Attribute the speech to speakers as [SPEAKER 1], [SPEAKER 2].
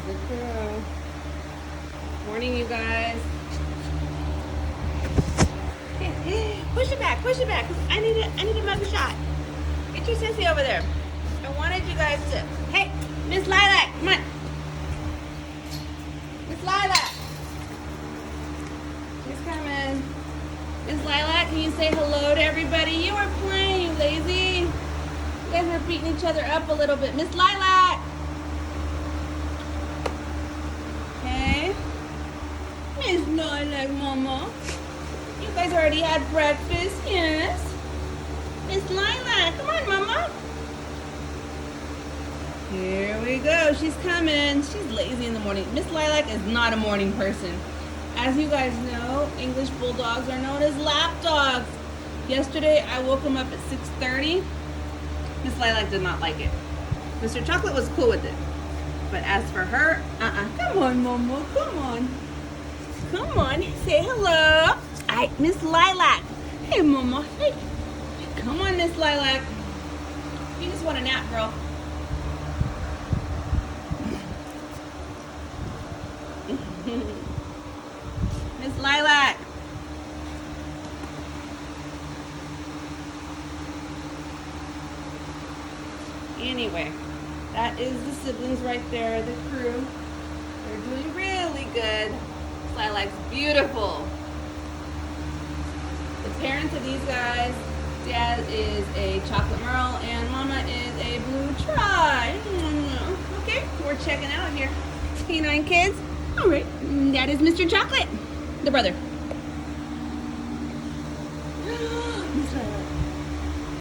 [SPEAKER 1] the crew. Morning, you guys. Push it back, push it back. I need a mug shot. Get your sissy over there. I wanted you guys to. Hey, Miss Lilac, come on. Miss Lilac. She's coming. Miss Lilac, can you say hello to everybody? You are playing, you lazy. You guys are beating each other up a little bit. Miss Lilac. Okay. Miss Lilac, Mama. You guys already had breakfast, yes? Miss Lilac, come on, Mama. Here we go. She's coming. She's lazy in the morning. Miss Lilac is not a morning person. As you guys know, English Bulldogs are known as lap dogs. Yesterday, I woke them up at 6:30. Miss Lilac did not like it. Mr. Chocolate was cool with it. But as for her, Come on, Mama. Come on. Come on. Say hello. Hi, Miss Lilac. Hey, Mama. Hey. Come on, Miss Lilac. You just want a nap, girl. Miss Lilac. Anyway, that is the siblings right there, the crew. They're doing really good. Lilac's beautiful. The parents of these guys, Dad is a chocolate merle and Mama is a blue tri. Okay, we're checking out here. Canine kids. All right, that is Mr. Chocolate, the brother. Miss Lilac.